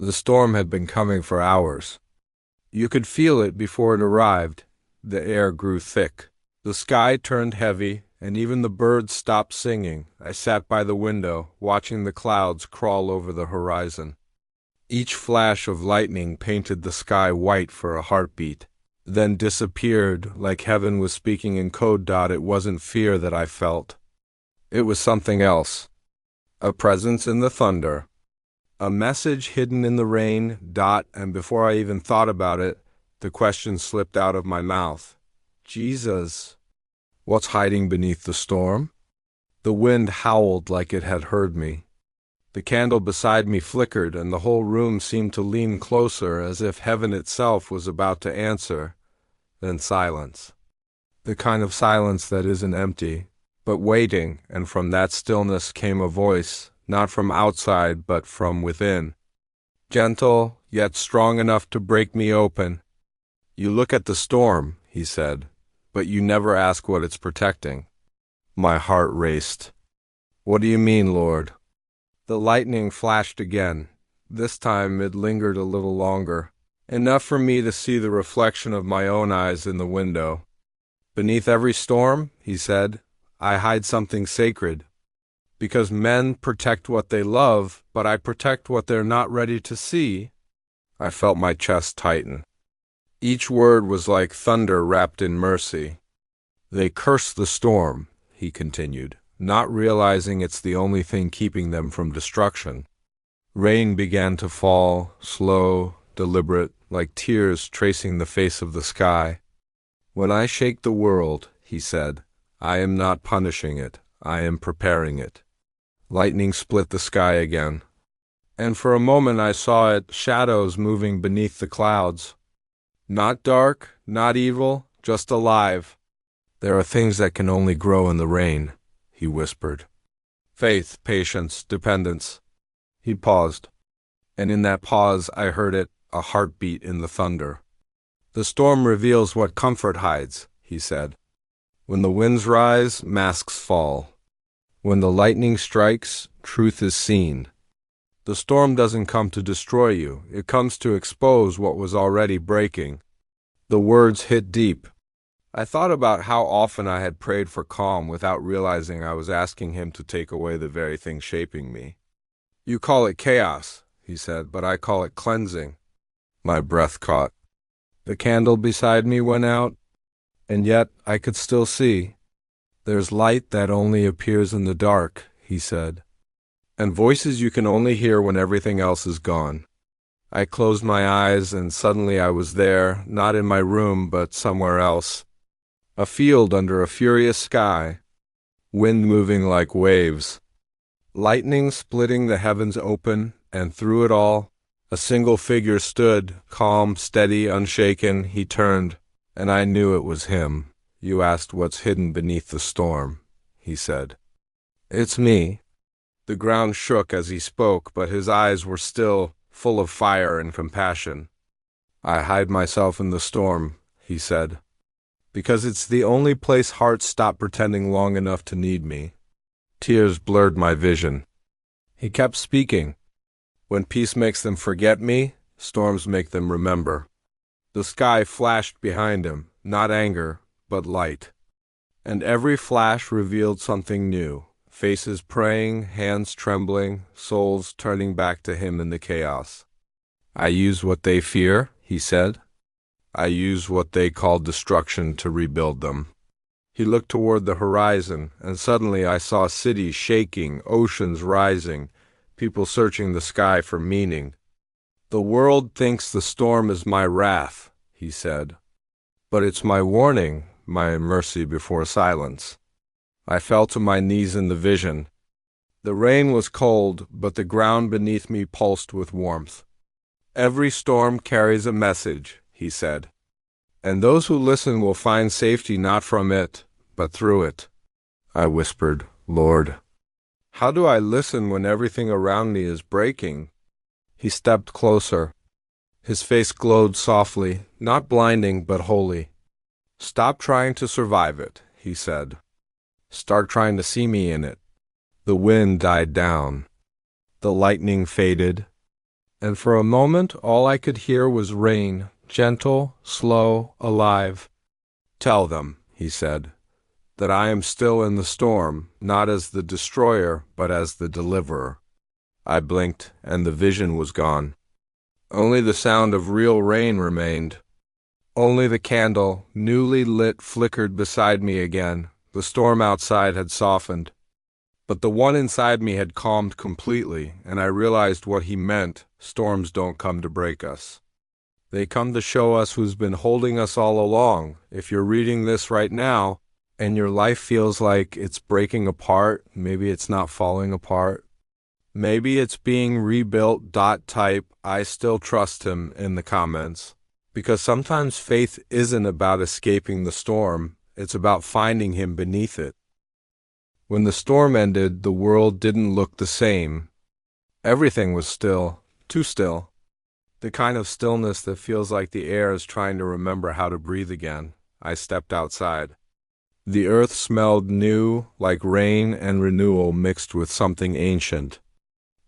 The storm had been coming for hours. You could feel it before it arrived. The air grew thick. The sky turned heavy, and even the birds stopped singing. I sat by the window, watching the clouds crawl over the horizon. Each flash of lightning painted the sky white for a heartbeat, then disappeared like heaven was speaking in code. It wasn't fear that I felt. It was something else. A presence in the thunder. A message hidden in the rain. And before I even thought about it, the question slipped out of my mouth. Jesus, what's hiding beneath the storm? The wind howled like it had heard me. The candle beside me flickered, and the whole room seemed to lean closer, as if heaven itself was about to answer. Then silence. The kind of silence that isn't empty, but waiting, and from that stillness came a voice, not from outside, but from within. Gentle, yet strong enough to break me open. You look at the storm, he said, but you never ask what it's protecting. My heart raced. What do you mean, Lord? The lightning flashed again. This time it lingered a little longer, enough for me to see the reflection of my own eyes in the window. Beneath every storm, he said, I hide something sacred. Because men protect what they love, but I protect what they're not ready to see. I felt my chest tighten. Each word was like thunder wrapped in mercy. They curse the storm, he continued, not realizing it's the only thing keeping them from destruction. Rain began to fall, slow, deliberate, like tears tracing the face of the sky. When I shake the world, he said, I am not punishing it, I am preparing it. Lightning split the sky again, and for a moment I saw it, shadows moving beneath the clouds. Not dark, not evil, just alive. There are things that can only grow in the rain, he whispered. Faith, patience, dependence. He paused, and in that pause I heard it, a heartbeat in the thunder. The storm reveals what comfort hides, he said. When the winds rise, masks fall. When the lightning strikes, truth is seen. The storm doesn't come to destroy you, it comes to expose what was already breaking. The words hit deep. I thought about how often I had prayed for calm without realizing I was asking him to take away the very thing shaping me. You call it chaos, he said, but I call it cleansing. My breath caught. The candle beside me went out, and yet I could still see. There's light that only appears in the dark, he said, and voices you can only hear when everything else is gone. I closed my eyes, and suddenly I was there, not in my room, but somewhere else. A field under a furious sky, wind moving like waves, lightning splitting the heavens open, and through it all, a single figure stood, calm, steady, unshaken. He turned, and I knew it was him. You asked what's hidden beneath the storm, he said. It's me. The ground shook as he spoke, but his eyes were still full of fire and compassion. I hide myself in the storm, he said, because it's the only place hearts stop pretending long enough to need me. Tears blurred my vision. He kept speaking. When peace makes them forget me, storms make them remember. The sky flashed behind him, not anger, but light. And every flash revealed something new. Faces praying, hands trembling, souls turning back to him in the chaos. I use what they fear, he said. I use what they call destruction to rebuild them. He looked toward the horizon, and suddenly I saw cities shaking, oceans rising, people searching the sky for meaning. The world thinks the storm is my wrath, he said, but it's my warning, my mercy before silence. I fell to my knees in the vision. The rain was cold, but the ground beneath me pulsed with warmth. Every storm carries a message, he said, and those who listen will find safety not from it, but through it. I whispered, Lord, how do I listen when everything around me is breaking? He stepped closer. His face glowed softly, not blinding, but holy. Stop trying to survive it, he said. Start trying to see me in it. The wind died down. The lightning faded. And for a moment all I could hear was rain, gentle, slow, alive. "Tell them," he said, "that I am still in the storm, not as the destroyer, but as the deliverer." I blinked, and the vision was gone. Only the sound of real rain remained. Only the candle, newly lit, flickered beside me again. The storm outside had softened, but the one inside me had calmed completely, and I realized what he meant. Storms don't come to break us. They come to show us who's been holding us all along. If you're reading this right now, and your life feels like it's breaking apart, maybe it's not falling apart, maybe it's being rebuilt, type "I still trust him" in the comments. Because sometimes faith isn't about escaping the storm, it's about finding him beneath it. When the storm ended, the world didn't look the same. Everything was still, too still. The kind of stillness that feels like the air is trying to remember how to breathe again. I stepped outside. The earth smelled new, like rain and renewal mixed with something ancient.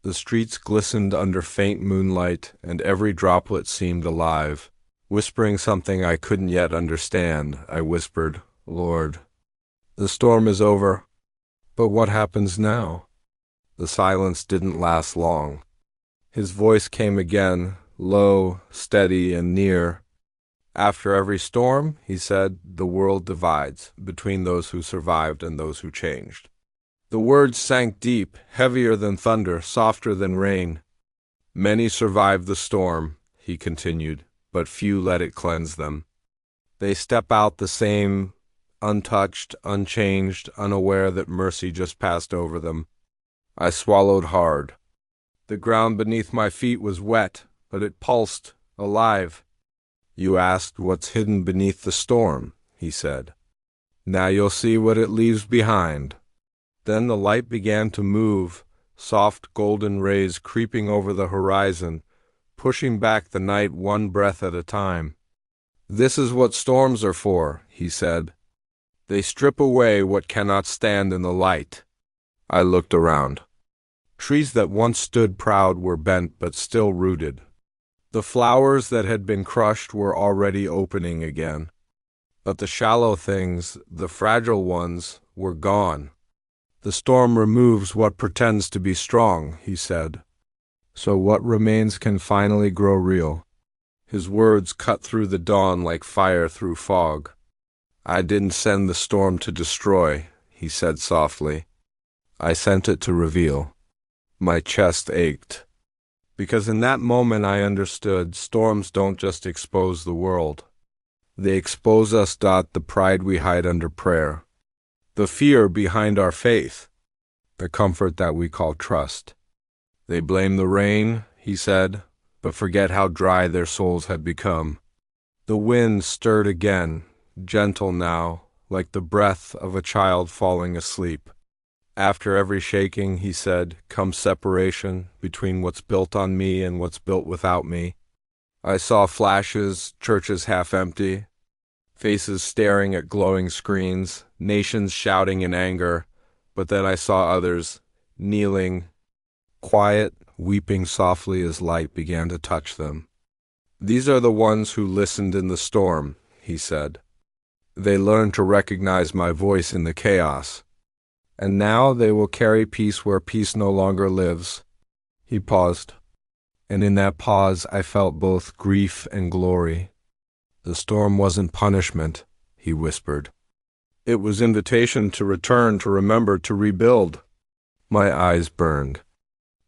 The streets glistened under faint moonlight, and every droplet seemed alive. Whispering something I couldn't yet understand, I whispered, "Lord, the storm is over, but what happens now?" The silence didn't last long. His voice came again, low, steady, and near. "After every storm," he said, "the world divides between those who survived and those who changed." The words sank deep, heavier than thunder, softer than rain. "Many survived the storm," he continued, "but few let it cleanse them. They step out the same, untouched, unchanged, unaware that mercy just passed over them." I swallowed hard. The ground beneath my feet was wet, but it pulsed, alive. "You asked what's hidden beneath the storm," he said. "Now you'll see what it leaves behind." Then the light began to move, soft golden rays creeping over the horizon, pushing back the night one breath at a time. "This is what storms are for," he said. "They strip away what cannot stand in the light." I looked around. Trees that once stood proud were bent but still rooted. The flowers that had been crushed were already opening again. But the shallow things, the fragile ones, were gone. "The storm removes what pretends to be strong," he said. "So what remains can finally grow real." His words cut through the dawn like fire through fog. "I didn't send the storm to destroy," he said softly. "I sent it to reveal." My chest ached. Because in that moment I understood storms don't just expose the world. They expose us, the pride we hide under prayer, the fear behind our faith, the comfort that we call trust. "They blame the rain," he said, "but forget how dry their souls had become." The wind stirred again, gentle now, like the breath of a child falling asleep. "After every shaking," he said, "comes separation between what's built on me and what's built without me." I saw flashes, churches half empty, faces staring at glowing screens, nations shouting in anger, but then I saw others, kneeling, quiet, weeping softly as light began to touch them. "These are the ones who listened in the storm," he said. "They learned to recognize my voice in the chaos. And now they will carry peace where peace no longer lives." He paused, and in that pause I felt both grief and glory. "The storm wasn't punishment," he whispered. "It was invitation to return, to remember, to rebuild." My eyes burned.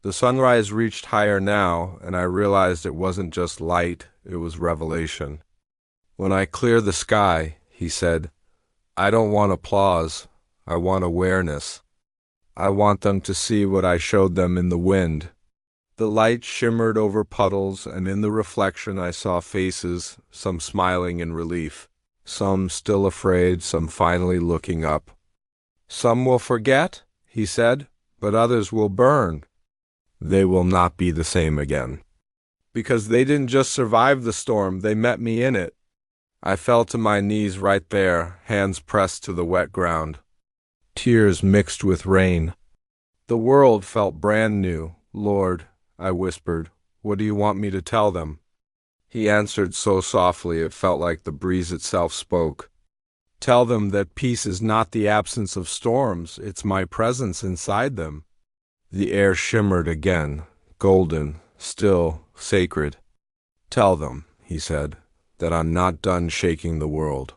The sunrise reached higher now, and I realized it wasn't just light, it was revelation. "When I clear the sky," he said, "I don't want applause. I want awareness. I want them to see what I showed them in the wind." The light shimmered over puddles, and in the reflection I saw faces, some smiling in relief, some still afraid, some finally looking up. "Some will forget," he said, "but others will burn. They will not be the same again." Because they didn't just survive the storm, they met me in it. I fell to my knees right there, hands pressed to the wet ground. Tears mixed with rain. The world felt brand new. "Lord," I whispered, What do you want me to tell them? He answered so softly it felt like the breeze itself spoke. Tell them that peace is not the absence of storms, it's my presence inside them. The air shimmered again, golden, still, sacred. Tell them, he said, that I'm not done shaking the world,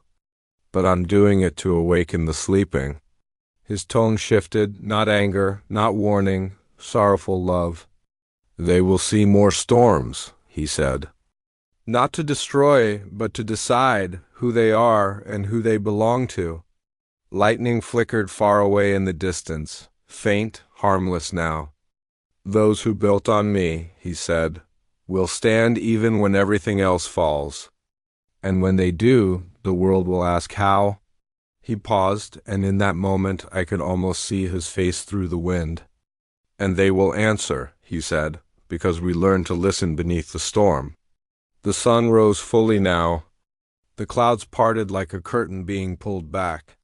but I'm doing it to awaken the sleeping. His tone shifted, not anger, not warning, sorrowful love. They will see more storms, he said. Not to destroy, but to decide who they are and who they belong to. Lightning flickered far away in the distance, faint, harmless now. Those who built on me, he said, will stand even when everything else falls. And when they do, the world will ask how. He paused, and in that moment I could almost see his face through the wind. And they will answer, he said, because we learned to listen beneath the storm. The sun rose fully now. The clouds parted like a curtain being pulled back.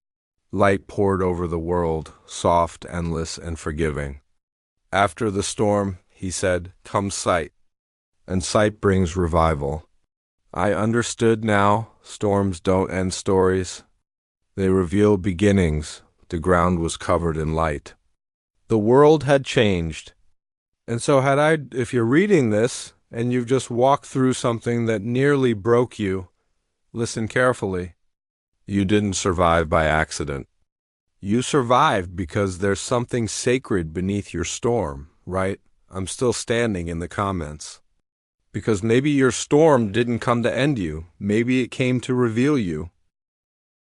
Light poured over the world, soft, endless, and forgiving. After the storm, he said, comes sight, and sight brings revival. I understood now, storms don't end stories. They reveal beginnings. The ground was covered in light. The world had changed. And so if you're reading this, and you've just walked through something that nearly broke you, listen carefully. You didn't survive by accident. You survived because there's something sacred beneath your storm, right? I'm still standing in the comments. Because maybe your storm didn't come to end you. Maybe it came to reveal you.